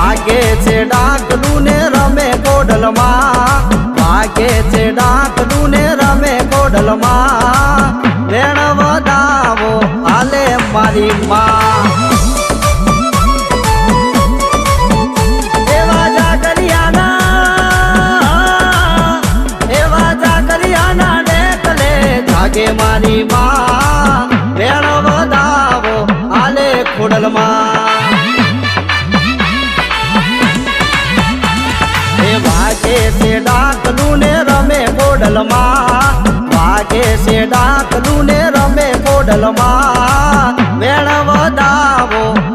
વાગે છે ડાકલું ને રમે કોડલમાં વાગે છે ડાકલું ને રમે કોડલમાં વેણ વધાવો હાલે મારી માં એવા જાગરિયાના ડેકલે જાગે મારી માં વેણ વધાવો હાલે ખોડલમાં વાગે છે ડાકલું ને રમે કોડલમાં વાગે છે ડાકલું ને રમે કોડલમાં વેણ વધાવો